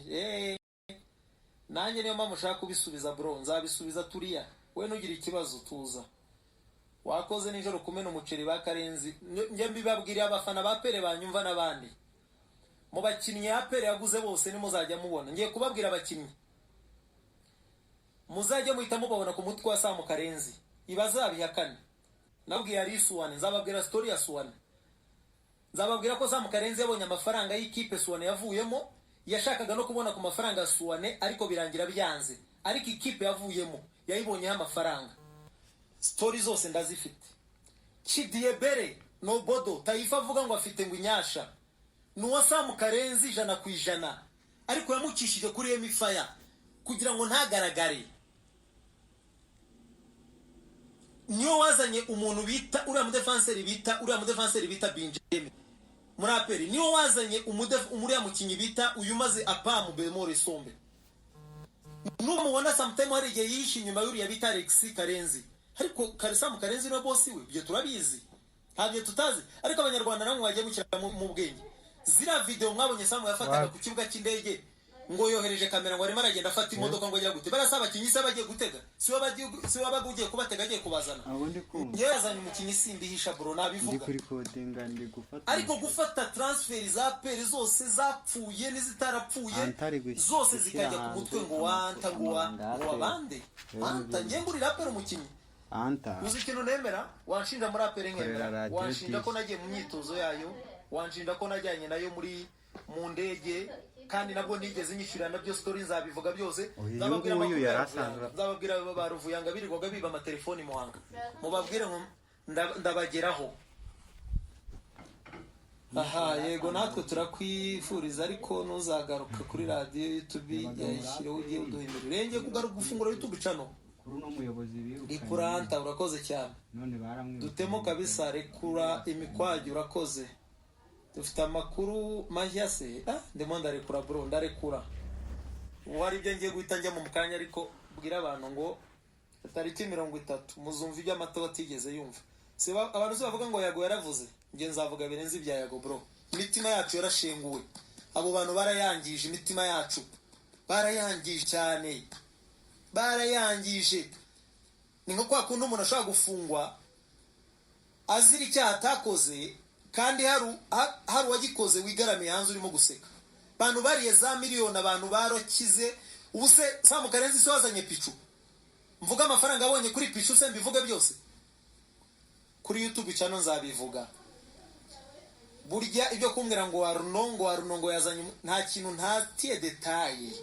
eh nanjye niyo mpamvu ushaka kubisubiza bro, nzabisubiza turiya, we nugira ikibazo tuza. Wakoze nijoro kumena umuceri ba Karenzi, njye mbibabwiriye abafana ba Pere banyumva n'abandi. Mu bakinnyi ya Pere yaguze bose nimuzajya mubona, ngiye kubabwira abakinnyi muzajya muhita mubabona ku mutwe wa Sam Karenzi, ibazabihakane. Nabwiye ari Suwane, nzababwira story ya Suwane. Nzababwira ko Sam Karenzi yabonye amafaranga y'ikipe Suwane yavuyemo, yashakaga no kubona ku mafaranga ya Suwane ariko birangira byanze, ariko ikipe yavuyemo yayibonyeho amafaranga. Story zose ndazifite. Chidiebere no bodo Taifa avuga ngo afite ngo inyasha nuwa Sam Karenzi 100%, ariko yamucishije kuri Emifaya kugira ngo ntagaragare. Niyo wazanye umuntu bita uriya mudefenseri bita Benjamin muri Aperi, niyo wazanye umuriya mukinyi bita uyu maze apamu Bemore Sombe. Nuko mubona sometime hari igihe yishi inyuma y'uriya bita Alex Karenzi, ariko Sam Karenzi no boss we, byo turabizi ntabyo tutazi. Ariko abanyarwanda namwe bagiye mukira mu bwenge. Zira video mwabonye Sam yafataga ku kibuga cy'indege ngo yohereje kamera ngo arimo aragenda afata imodoka ngo ajya gute, barasaba abakinyi se bagiye gutega, si wabagiye kubatega agiye kubazana. Ngiye yazanye umukinyi simbihisha bro, nabivuga ariko gufata transfer za Pere zose zapfuye n'izitarapfuye zose zikajya ku mutwe ngo wanta ngo wabande wanta ngengurira Pere umukinyi anta uzi ikintu nemera. Wanshinja muri Apere nkemera, wanshinja ko nagiye mu myitozo yayo, wanshinja ko najyanye nayo muri mu ndege, kandi nabwo nigeze nyishurira nabyo story nzabivuga byose. Nzababwira baruvuyanga birirwaga biba amatelefoni muhanga, mubabwire ngo ndabageraho. Aha yego natwe turakwifuriza, ariko nuzagaruka kuri radio YouTube yashyireho ugiye uduhindura urenge kugaruka gufungura YouTube channel kuruno muyobozi bikuranta. Urakoze cyane, dutemo kabisa, rekura imikwagi. Urakoze, dufite amakuru mashya se. Ndimo ndarekura bro, ndarekura. Wari byo ngiye guhita njya mu mukanya, ariko bwira abantu ngo tariki 30 muzumva ibyo amato batigeze yumva. Abantu se bavuga ngo Yago yaravuze, nge nzavuga birenze ibya Yago bro. Imitima yacu yarashenguwe, abo bantu barayangije imitima yacu, barayangije cyane, barayangije. Ni nko kwa kundi umuntu ashaka gufungwa azira icyaha atakoze, kandi hari wagikoze wigaramiye hanze urimo guseka. Bantu bariye za miliyoni, abantu barokize. Ubuse Sam Karenzi se wazanye Pichu, mvuga amafaranga abonye kuri Pichu se mbivuge byose kuri YouTube channel nzabivuga. Burya ibyo kumbwira ngo warunongo yazanye nta kintu ntatiye detail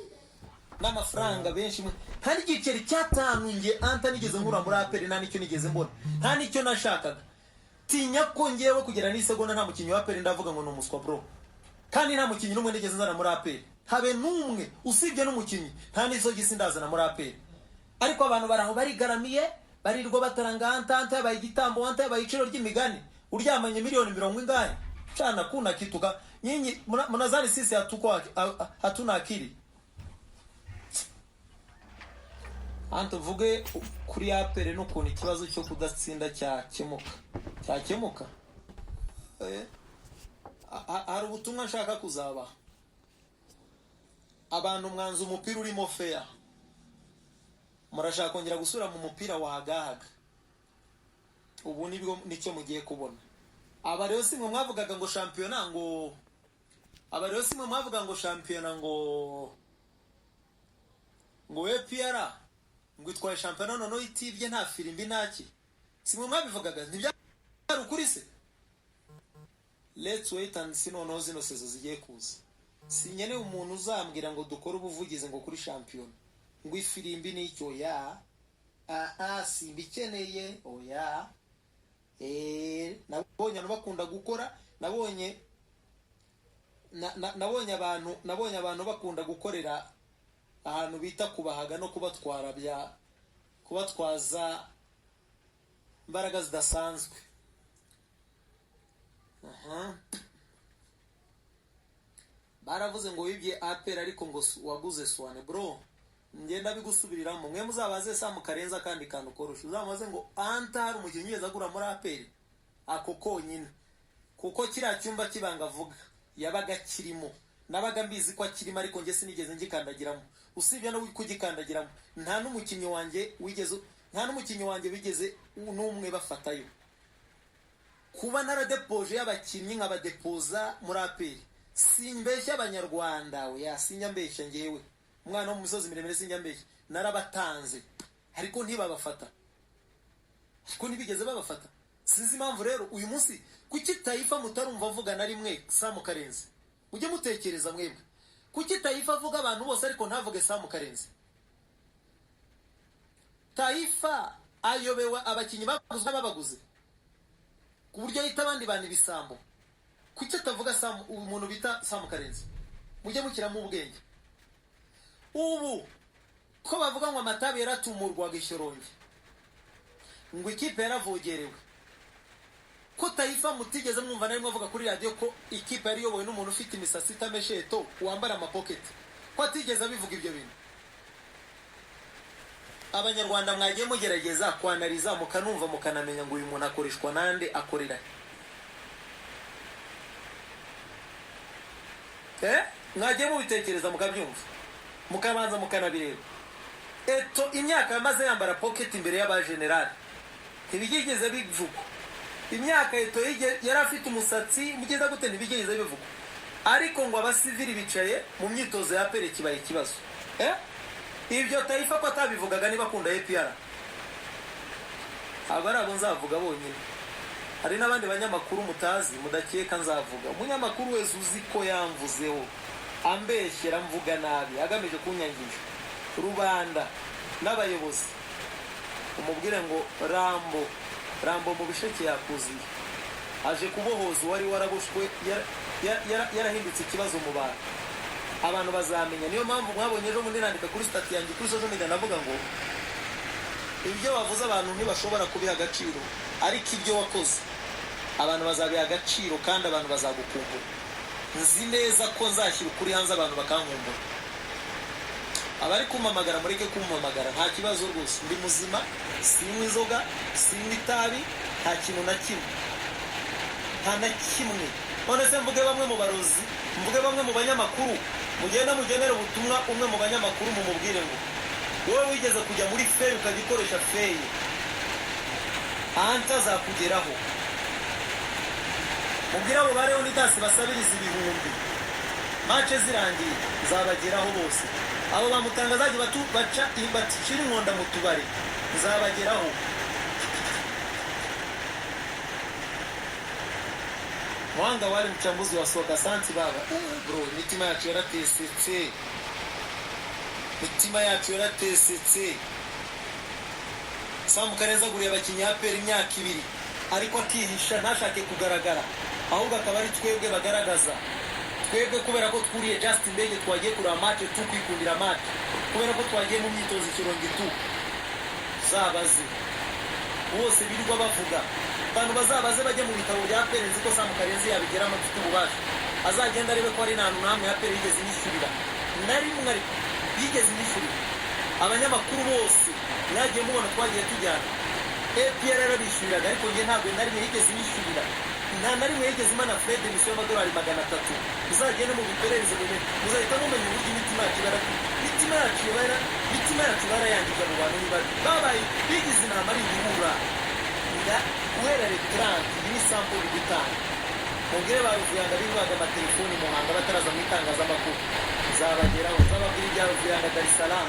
n'amafaranga benshi. Nta n'igiceri cyatanu nge anta nigeze nkura muri Aperi, nta nicyo nigeze mbona, nta nicyo nashakaga. Tinya ko ngewe kugera n'isegonda nta mukinyi wa Aperi ndavuga ngo no muswa bro, kandi nta mukinyi n'umwe nigeze nzana muri Aperi, habe n'umwe usibye n'umukinyi, nta n'isogi sindazana muri Aperi. Ariko abantu baraho barigaramiye, barirwa bataranga anta yabaye igitambo, anta yabaye iciro ry'imigani. Uryamanye miliyoni 70 chana kuna kituka nyinyi mnazani sisi hatuna akili. Anto vuge kuri Aperi n'ukuntu ikibazo cyo kudatsinda cyakemuka. Hari ubutumwa nshaka kuzaba. Abantu mwanze umupira urimo fair, murashaka kongera gusura mu mupira wahagahaga. Ubu nibwo nicyo mugiye kubona. Aba rero simwe mwavugaga ngo shampiyona ngo EPR ngo itwaye shampiyona none itibye nta firimbi ntaki. Simwe mwabivugaga ntibyari ukuri se. Let's wait and see noneho zino sezo zigiye kuza. Sinyene umuntu uzambwira ngo dukore ubuvugizi ngo kuri shampiyona ngo ifirimbi n'icyo ya simbikeneye oya. Nabonye abantu bakunda gukora, nabonye abantu bakunda gukorera ahantu bita kubahaga no kubatwaza imbaraga zidasanzwe. Baravuze ngo wibye Aperi ariko ngo waguze Suwane bro. ngenda bigusubiriramo mwe muzabaze Sam Karenza kandi kantu koroshe uzamaze ngo anta hari umukinnyi weza gura muri APR ako konyine kuko kiriya cyumba kibanga avuga yabaga kirimo nabaga mbizi ko akirimo ariko nge sinigeze ngikandagiramo usibye no kugikandagiramo nta n'umukinnyi wanjye wigeze n'umwe bafatayo kuba naradepoje y'abakinnyi nk'abadepoza muri APR simbeshya abanyarwanda oya sinyambeshya ngewe umwana wo mu misozi miremire sinyambeshya narabatanze ariko ntibabafata ariko ntibigeze babafata sinzi impamvu rero uyu munsi kuki Taifa mutarumva avuga na rimwe Sam Karenzi mujye mutekereza mwebwe kuki Taifa avuga abantu bose ariko ntavuge Sam Karenzi Taifa ayobewe abakinnyi babaguze ku buryo yita abandi bantu ibisambo kuki atavuga umuntu bita Sam Karenzi mujye mukiramo ubwenge ubu ko bavuga ngo amatabi yaratumurwaga Ishyorongi ngo ikipe yaravogerewe ko Taifa mutigeze mwumva narimwe avuga kuri radio ko ikipe yari yobowe n'umuntu ufite imisatsi itamesheto wambara amapocket ko atigeze abivuga ibyo bintu abanyarwanda mwagiye mugerageza kwanariza mukanumva mukanamenya ngo uyu muntu akoreshwa nande akorera mwagiye mubitekereza mukabyumva mukabanza mukanabireba eto imyaka yamaze yambara pocket imbere y'abagenerali ntibigeze bivugwa imyaka eto yari afite umusatsi mugeza gute ntibigeze bivugwa ariko ngo abasivili bicaye mu myitozo ya APR kibaye ikibazo ibyo Taifa ko atabivugaga niba akunda APR abo nzavuga bonyine hari n'abandi banyamakuru mutazi mudakeka nzavuga umunyamakuru wese uzi ko yamvuzeho ambeshyera mvuga nabi agamije kunyangisha rubanda n'abayobozi umubwire ngo Rambo mu bisheke yakuziye aje kubohoza wari warabushwe yarahindutse ikibazo mu bantu abantu bazamenya niyo mpamvu mwabonye ejo mundi nandika kuri stati yanjye kuri social media navuga ngo ibyo wavuze abantu ntibashobora kubiha agaciro ariko ibyo wakoze abantu bazabiha agaciro kandi abantu bazagukumbura nzi neza ko nzashyira ukuri hanze abantu bakankumbura abari kumamagara mureke kumamagara nta kibazo rwose ndi muzima sinywa inzoga sinywa itabi nta kintu na kimwe nta na kimwe none se mvuge bamwe mu barozi mvuge bamwe mu banyamakuru mugenda mugenera ubutumwa umwe mu banyamakuru mumubwire ngo wowe wigeze kujya muri feye ukagikoresha feye anta zakugeraho mubwira abo bareho n'itasi basabiriza ibihumbi mace zirangiye zabageraho bose abo bamutangazaji baca bacira inkonda mu tubari zabageraho Mwanga wale mchambuzi wa soka santi baba bro mitima yacu yaratesetse Sam Karenzi aguriye abakinnyi APR imyaka 2 ariko akihisha ntashake kugaragara ahubwo akaba ari twebwe bagaragaza twebwe kubera ko twuriye just indege twagiye kuri match tukwikundira match kubera ko twagiye mu myitozo Ishyorongi tu zabaze bose birirwa bavuga abantu bazabaze bajye mu bitabo bya APR nzi ko Sam Karenzi yabigera amafite ububasha azagenda arebe ko ari nta namwe APR yigeze nishyurira nari mwari yigeze nishyurira abanyamakuru bose mwagiye mubona twagiye tujyana APR yarabishyuriraga ariko nge ntabwo nari yigeze nishyurira nta nari yigeze imana Fred emission y'amadolari 300 uzagende mu biperereze muzahita mumenya uburyo imitima yacu barayangije abo bantu niba babaye bigize inama ari ibihura guhera restaurant ni sample gutanga mugire baruvuyanga bivaga amatelefoni muhanga bataraza mu itangazamakuru zabageraho zababwira ibya ruvuyanga Dar es Salaam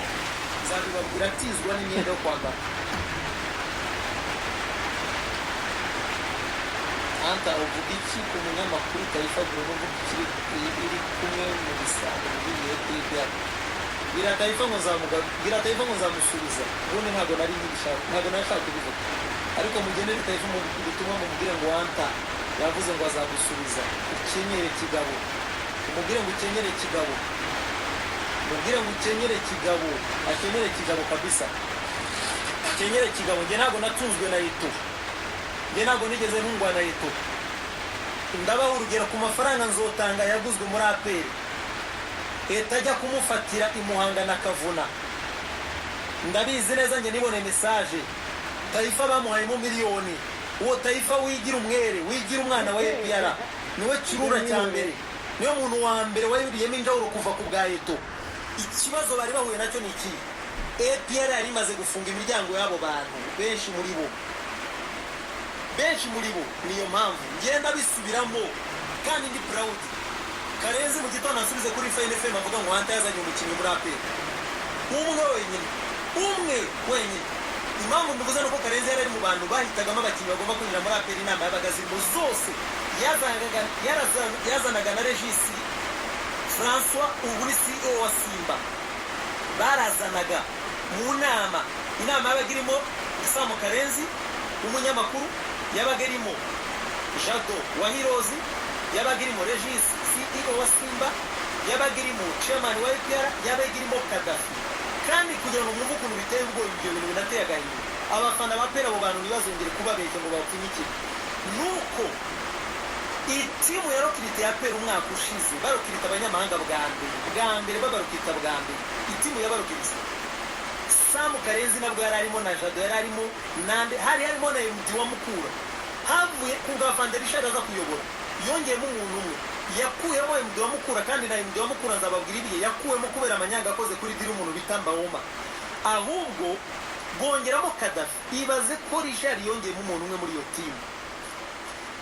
zabibabwira atizwa n'imyenda yo kwambara anta uvuga iki ku munyamakuru Taifa Bruno mvukiri iri kumwe mu bisambo bigiye kwibya gira Taifa ngo nzamusubiza ubundi ntabwo nari nkibishaka ntabwo nashaka kubivuga ariko mugenere Taifa mu gutuma mubwire ngo anta yavuze ngo azagusubiza ukenyere kigabo umubwire ngo ukenyere kigabo mubwire ngo ukenyere kigabo akenyere kigabo kabisa akenyere kigabo nge ntabwo natunzwe na Yito nge ntabwo nigeze ntungwa na Yito ndabaho urugero ku mafaranga nzotanga yaguzwe muri APR leta ajya kumufatira imuhanga na Kavuna ndabizi neza nge nibone message Taifa bamuhayemo miliyoni uwo Taifa wigira umwere wigira umwana wa APR niwe kirura cyambere niyo muntu wa mbere wayuriyemo injawuro kuva ku bwa Eto ikibazo bari bahuye nacyo ni iki APR yari imaze gufunga imiryango yabo bantu benshi muri bo niyo mpamvu ngenda bisubiramo kandi ndi proud Karenzi mu gitondo asubize kuri FNFM avuga ngo Anta yazanye umukinnyi muri APR umwe wenyine impamvu mvuze nuko Karenzi yari mu bantu bahitagamo abakinnyi bagomba kunyura muri APR inama y'abagazimo zose yazanaga na Regis François ubu ni CEO wa Simba barazanaga mu nama inama y'abagirimo Samu Karenzi umunyamakuru y'abagirimo Jado wa Hirozi y'abagirimo Regis CEO wa Simba y'abagirimo chairman wa APR y'abagirimo Kadafi kandi kugira ngo mwumve ukuntu biteye ubwoba ibyo bintu binateye agahinda abafana ba APR abo bantu ntibazongere kubabeshya ngo bapfunyike nuko itimu ya Rokirite ya APR umwaka ushize barokirita abanyamahanga bwa mbere babarokirita bwa mbere itimu ya Barokirite Samu Karenzi nabwo yari arimo na Jado yari arimo nande hari harimo na MD wa Mukura havuye kuva Vanderisha aza kuyobora yongeyemo umuntu umwe yakuyemo MD wa Mukura kandi na MD wa Mukura nzababwira ibiye yakuwemo kubera amanyanga akoze kuri diri umuntu bitamba woma ahubwo bongeramo Kadafi ibaze ko Richard yongeyemo umuntu umwe muri iyo timu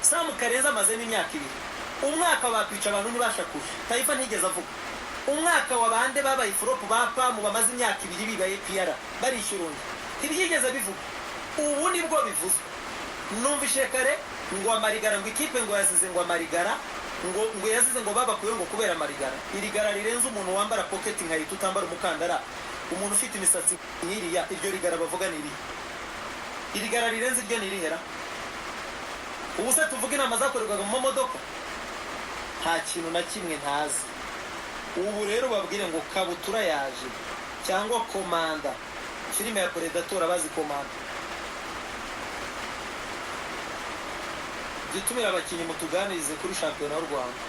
Samu Karenzi amazemo imyaka 2 umwaka bakwica abantu ntibashakuje Taifa ntigeze avuga umwaka wabande babaye flop bapa mu bamaze imyaka 2 bibaye APR barishyuronye ntibigeze bivuga ubu nibwo bivuze numvishe kare ngo amarigara ngo ikipe ngo yazize ngo amarigara ngo yazize ngo babakuye ngo kubera amarigara irigara rirenze umuntu wambara pocket nkayita utambara umukandara umuntu ufite imisatsi nkiriya iryo rigara bavuga niri irigara rirenze iryo nirihera ubu se tuvuga inama zakorerwaga mu modoka nta kintu na kimwe ntazi ubu rero babwire ngo Kabutura yaje cyangwa Komanda filime ya Predator abazi Komanda gitumira abakinnyi mutuganirize kuri shampiyona y'u Rwanda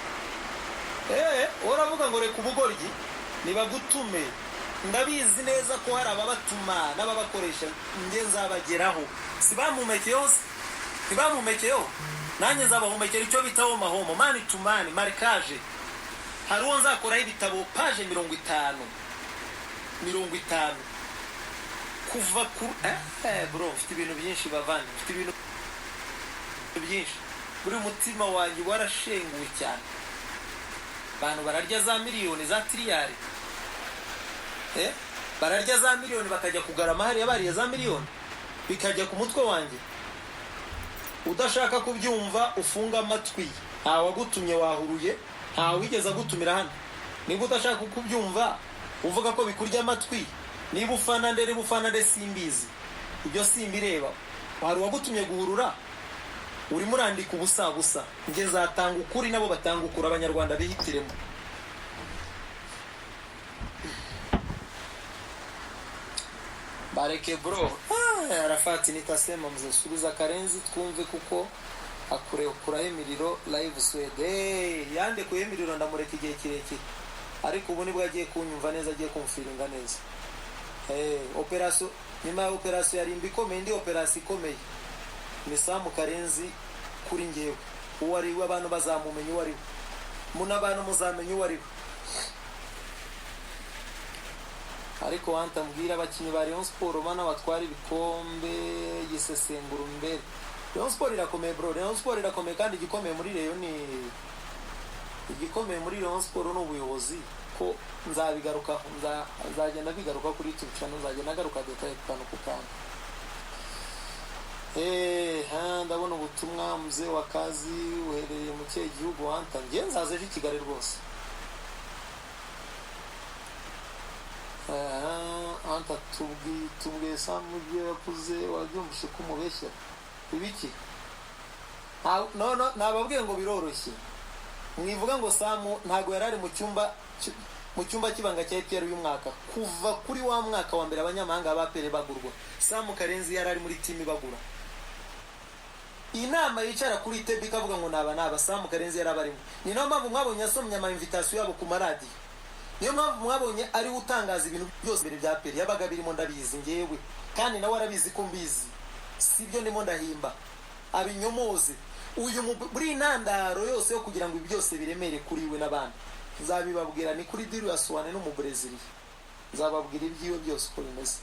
uravuga ngo reka ubugoryi nibagutume ndabizi neza ko hari ababatuma n'ababakoresha nge nzabageraho sibamumekeyo nanjye nzabahumekera icyo bitaho mahomo mani to mani marikage hari uwo nzakoraho ibitabo page 50 kuva ku bro mfite ibintu byinshi bavandi mfite ibintu byinshi buri mutima wanjye warashenguwe cyane abantu bararya za miliyoni za triyari bararya za miliyoni bakajya kugarama hari yabariye za miliyoni bikajya ku mutwe wanjye udashaka kubyumva ufunga amatwi nta wagutumye wahuruye nta wigeze gutumira hano niba udashaka kubyumva uvuga ko bikurya amatwi niba ufana nde simbizi ibyo simbireba hari wagutumye guhurura uri murandika ubusa nge zatanga ukuri nabo batanga ukuri abanyarwanda bihitiremo bareke bro Arafati nitasema mzasubiza Karenzi twumve kuko akuraho imiriro live Swede yande ku imiriro ndamureka igihe kirekire ariko ubu nibwo agiye kunyumva neza agiye kumfiringa neza operation nyuma ya operation yari mbikomeye ndi operation ikomeye ni Samu Karenzi kuri ngewe uwari abantu bazamumenye uwari abantu muzamenye uwari ariko wanta mbwira abakinnyi ba Rayon Sport bana batwara ibikombe gisesengura mbere Rayon Sport irakomeye bro Rayon Sport irakomeye kandi igikomeye muri Rayon ni igikomeye muri Rayon Sport n'ubuyobozi ko nzabigaruka nzagenda bigaruka kuri YouTube channel nzagenda garuka detail kano kukana ndabona ubutumwa mzee wa kazi uherereye mu cye gihugu wanta nge nzaze Kigali rwose anta tubwiye Samu byo yakuze wabyumvise ko umubeshya ibiki no nababwiye ngo biroroshye mwivuga ngo Samu ntago yarari mu cyumba kibanga cya APR uyu mwaka kuva kuri wa mwaka wa mbere abanyamahanga bapere bagurwa Samu Karenzi yarari muri team bagura inama yicara kuri tebi kavuga ngo naba Samu Karenzi yarabarimo ni no mpamvu mwabonye asomye ama invitation yabo ku maradi niyo mpamvu mwabonye ari utangaza ibintu byose mbere bya peri yabaga birimo ndabizi ngewe kandi nawe arabizi ko mbizi sibyo ndimo ndahimba abinyomoze uyu muri intandaro yose yo kugira ngo ibi byose biremere kuri we n'abandi nzabibabwira ni kuri Diri Asuwane no mu Brezil nzababwira ibyiwe byose uko bimeze.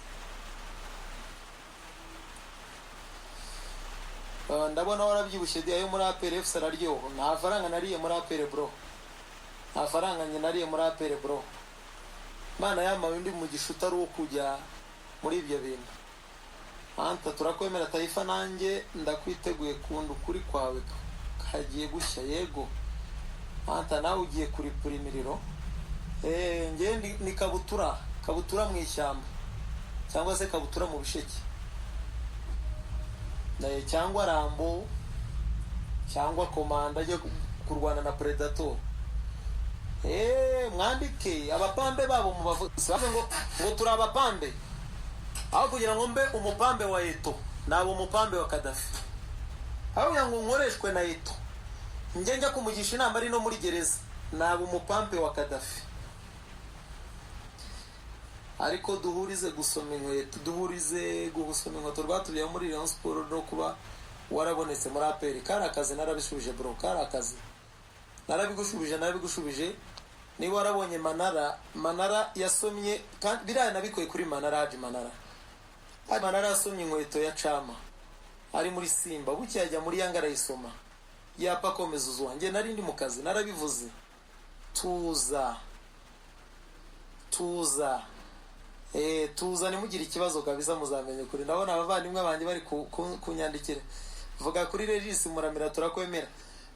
Ndabona warabyibushye dia yo muri APR FC araryoho nta faranga nariye muri APR bro nta faranga njye nariye muri APR bro mana yamawe ndi mu gishuta ari wo kujya muri ibyo bintu anta turakwemera Taifa nanjye ndakwiteguye kunda ukuri kwawe kagiye gushya yego anta nawe ugiye kuri imiriro nge ni kabutura mu ishyamba cyangwa se kabutura mu bisheke cyangwa Rambo cyangwa komanda ajya kurwana na Predator mwandike abapambe babo mu bavuzi ngo turi abapambe aho kugira ngo mbe umupambe wa Eto nabo umupambe wa Kadafi aho ngo nkoreshwe na Eto njya kumugisha inama ari no muri gereza nabo umupambe wa Kadafi ariko duhurize gusoma inkweto duhurize gusoma inkweto rwatubiye muri Rayon Sport no kuba warabonetse muri APR kara akazi narabishubije bro kara akazi narabigushubije ni warabonye Manara yasomye kandi biraye nabikoye kuri Manara yasomye inkweto ya Chama ari muri Simba buki yajya muri Yanga arayisoma yapa komeza uzwanjye nari ndi mu kazi narabivuze tuza nimugire ikibazo kabisa muzamenye kuri ndabona abavandimwe banje bari kunyandikira vuga kuri Regis Muramira turakwemera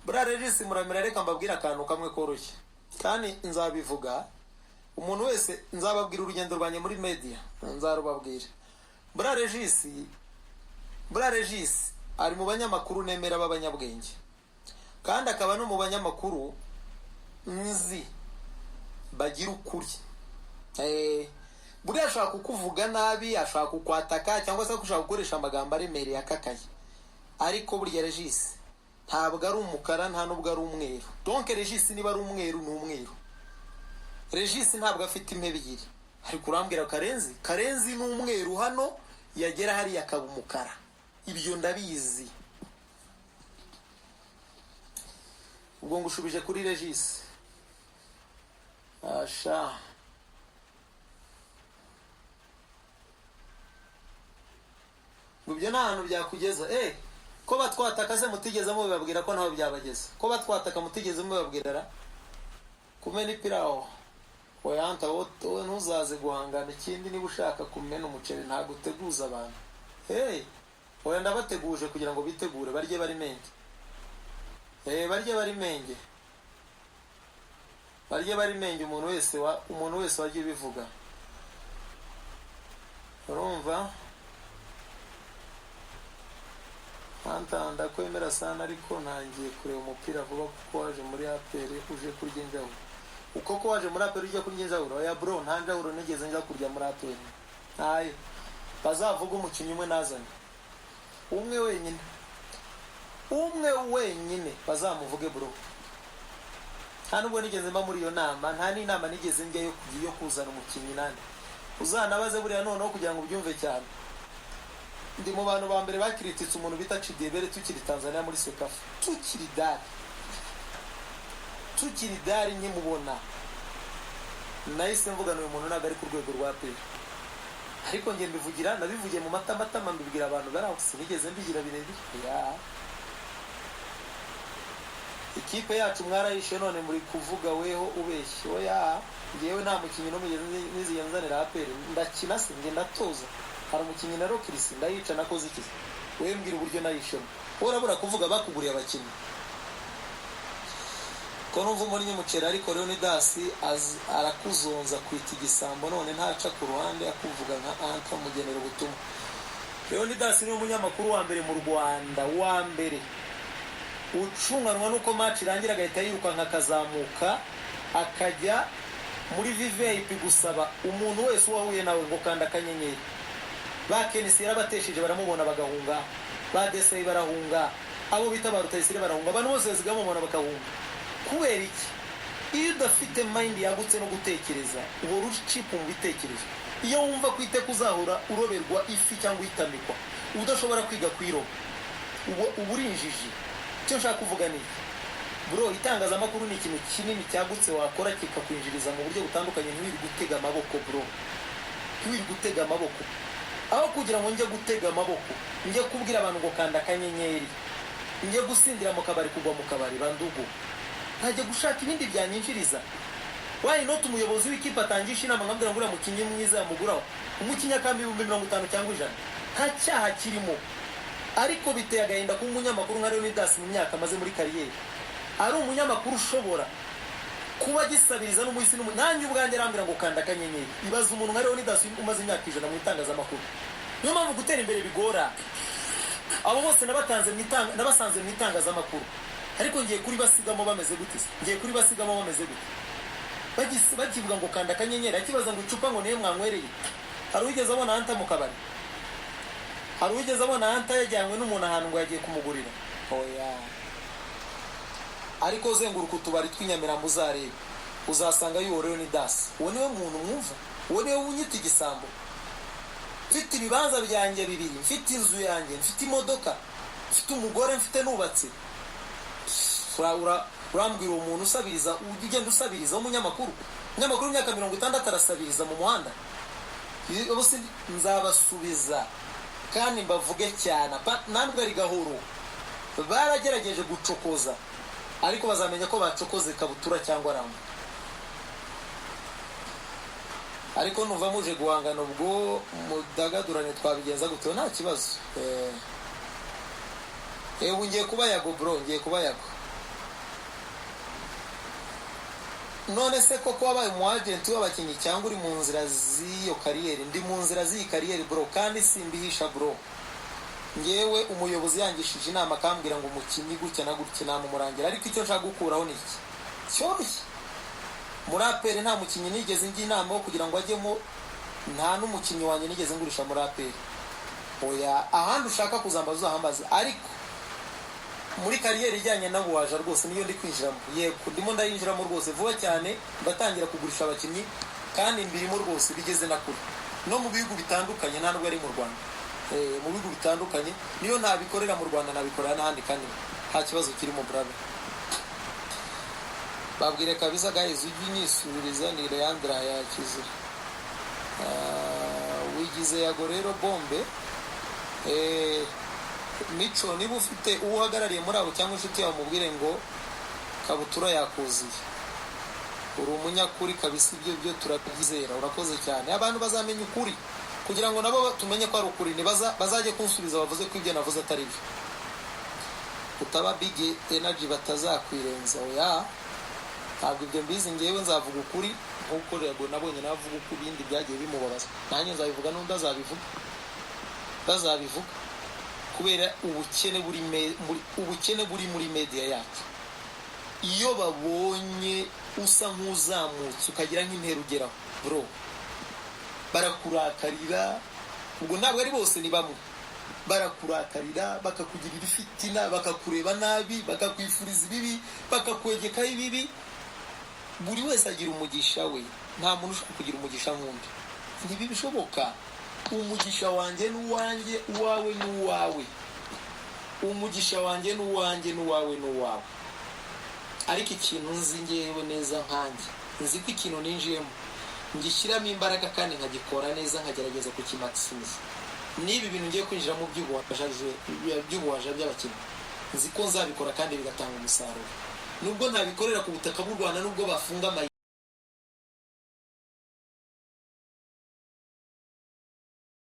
bra Regis Muramira reka mbabwira akantu kamwe koroshye kandi nzabivuga umuntu wese nzababwira urugendo rwanye muri media nzarubabwira bra Regis ari mu banyamakuru nemera b'abanyabwenge kandi akaba no mu banyamakuru nzi bagira ukuri buri ashaka kukuvuga nabi ashaka kukwataka cyangwa se gushaka gukoresha amagambo aremereye akakaye ariko burya Regis ntabwo ari umukara nta nubwo ari umweru donc Regis niba ari umweru ni umweru Regis ntabwo afite impebe ebyiri ariko urambwira Karenzi ni umweru hano yagera hari yakaba umukara ibyo ndabizi ubwo ngushubije kuri Regis asha ibyo nta hantu byakugeza ko batwataka se mutigeze mubabwira ko ntaho byabageza ko batwataka mutigeze mubabwira kumena ipirawo oyanta wowe ntuzaze guhangana ikindi niba ushaka kumena umuceri ntabwo uteguza abantu oya ndabateguje kugira ngo bitegure barye bari menge umuntu wese wagiye bivuga urumva ndakwemera sana ariko ntangiye kureba umupira vuba kuko waje muri APR uje kurya injawuro uko ko waje muri APR ujya kurya injawuro oya bro nta njawuro nigeze njya kurya muri APR ntayo bazavuga umukinnyi umwe nazanye umwe wenyine bazamuvuge bro nta nubwo nigeze mba muri iyo nama nta n'inama nigeze njya yo kuzana umukinnyi nande uzanabaze buriya noneho kugira ngo ubyumve cyane ndi mu bantu ba mbere bakirititse umuntu bita Chidebere tukiri Tanzania muri Sekafa tukiri dari nkimubona nahise mvugana uyu muntu ntabwo ari ku rwego rwa APR ariko nge nabivugiye mu matama mbibwira abantu bari aho sinigeze mbigira birebire ikipe yacu mwarayishe none muri kuvuga weho ubeshye oya ngewe nta mukinnyi no mugeze nzanira APR ndakina se nge ndatoza hari umukinnyi na Rokirisi ndayica nakoze iki wewe mbwira uburyo nayishemo urabura kuvuga bakuguriye abakinnyi ko numva muri nyumucera ariko Leonidas arakuzonza kwita igisambo none ntaca ku ruhande akuvuga nka Anta mugenera ubutumwa Leonidas ni umunyamakuru wa mbere mu Rwanda wa mbere ucunganwa nuko match irangira agahita yiruka nkakazamuka akajya muri VIP gusaba umuntu wese wahuye nawe ngo kanda akanyenyeri bakenisi yarabatesheje baramubona bagahunga badeseye barahunga abo bita ba Rutayisire barahunga abantu bose zigamo mubona bakahunga kubera iki iyo udafite mind yagutse no gutekereza uhora ucipa mu bitekerezo. Iyo wumva ko iteka uzahora uroberwa ifi cyangwa itamikwa udashobora kwiga kwiroba uba uri injiji. Icyo nshaka kuvuga ni bro, itangazamakuru ni ikintu kinini cyagutse wakora kikakwinjiriza mu buryo butandukanye. Ntiwiri gutega amaboko bro, ntiwiri gutega amaboko. Aho kugira ngo njye gutega amaboko njye kubwira abantu ngo kanda akanyenyeri, njye gusindira mu kabari kugwa mu kabari bandugu, ntajye gushaka ibindi byanyinjiriza. Why not umuyobozi w'ikipe atangisha inama nkambwira ngo uriya mukinnyi mwiza yamuguraho umukinnyi akambi 50 cyangwa 100, nta cyaha kirimo. Ariko biteye agahinda ko umunyamakuru nka Leonidas mu myaka amaze muri kariyeri ari umunyamakuru ushobora kuba gisabiriza n'umuhisi nanjye ubwanjye arambwira ngo kanda akanyenyeri. Ibaza umuntu nka Leonidas umaze imyaka 100 mu itangazamakuru. Niyo mpamvu gutera imbere bigora. Abo bose nabasanze mu itangazamakuru, ariko ngiye kuri basigamo bameze gute? Ngiye kuri basigamo bameze gute? Bakivuga ngo kanda akanyenyeri, akibaza ngo icupa ngo niyo mwanywereye. Hari wigeze abona Anta mu kabari? Hari wigeze abona Anta yajyanywe n'umuntu ahantu ngo yagiye kumugurira? Oya. Ariko zenguruka utubari tw'inyamirambo uzareba uzasanga yuwo Leonidas. Uwo niwe muntu mwumva, uwo niwe unyita igisambo. Mfite ibibanza byanjye 2, mfite inzu yanjye, mfite imodoka, mfite umugore, mfite nubatse. Urambwira umuntu usabiriza, ugenda usabiriza umunyamakuru imyaka 60 arasabiriza mu muhanda. Bose nzabasubiza kandi mbavuge cyane ntabwo ari gahoro. Baragerageje gucokoza ariko bazamenya ko bacokoze kabutura cyangwa ramba. Ariko nuva muje guhangana ubwo mudagadurane twabigenza gute nta kibazo. Ngiye kuba yago bro, ngiye kuba yago. None se koko wabaye umu agent w'abakinnyi cyangwa uri mu nzira z'iyo kariyeri? Ndi mu nzira z'iyi kariyeri bro, kandi simbihisha bro. Ngewe umuyobozi yangishije inama akambwira ngo umukinnyi gutya na gutya namumurangira, ariko icyo nshaka gukuraho ni iki cyoroshye. Muri APR nta mukinnyi nigeze ngi inama yo kugira ngo ajyemo, nta n'umukinnyi wanjye nigeze ngurisha muri APR. Oya, ahandi ushaka kuzambaza uzahambaze, ariko muri kariyeri ijyanye nabo waje rwose niyo ndi kwinjiramo. Yego ndimo ndayinjiramo rwose vuba cyane, ndatangira kugurisha abakinnyi kandi mbirimo rwose bigeze na kure no mu bihugu bitandukanye, nta nubwo ari mu Rwanda. Mu bihugu bitandukanye niyo ntabikorera mu Rwanda nabikorera n'ahandi kandi nta kibazo kirimo brother. Babwire kabisa guys, ujye unyisubiriza ni Leandra yakize. Wigize yago rero bombe. Mico niba ufite uhagarariye muri abo cyangwa inshuti yawe mubwire ngo kabutura yakuziye. Uri umunyakuri kabisa, ibyo byo turabyizera. Urakoze cyane. Abantu bazamenye ukuri kugira ngo nabo tumenye ko ari ukuri, bazajye kunsubiza bavuze ko ibyo navuze atari byo. Utaba big energy batazakwirenza. Oya, ntabwo ibyo mbizi. Ngewe nzavuga ukuri nkuko rego nabonye navuga uko ibindi byagiye bimubabaza, nanjye nzabivuga n'undi azabivuga kubera ubukene buri muri media yacu. Iyo babonye usa nk'uzamutse ukagira nk'intero ugeraho bro, barakurakarira. Ubwo ntabwo ari bose, ni bamwe. Barakurakarira, bakakugirira ifitina, bakakureba nabi, bakakwifuriza ibibi, bakakwegekaho ibibi. Buri wese agira umugisha we, nta muntu ushaka kugira umugisha nk'undi. Ntibishoboka. Umugisha wanjye n'uwanjye, uwawe n'uwawe. Umugisha wanjye n'uwanjye, n'uwawe n'uwawe. Ariko ikintu nzi ngewe neza nkanjye, nzi ko ikintu ninjiyemo ngishyiramo imbaraga kandi nkagikora neza, nkagerageza kukimaximiza. Niba ibintu ngiye kwinjira mu by'ubuwaje by'abakinnyi, nzi ko nzabikora kandi bigatanga umusaruro. Nubwo ntabikorera ku butaka bw'u Rwanda, nubwo bafunga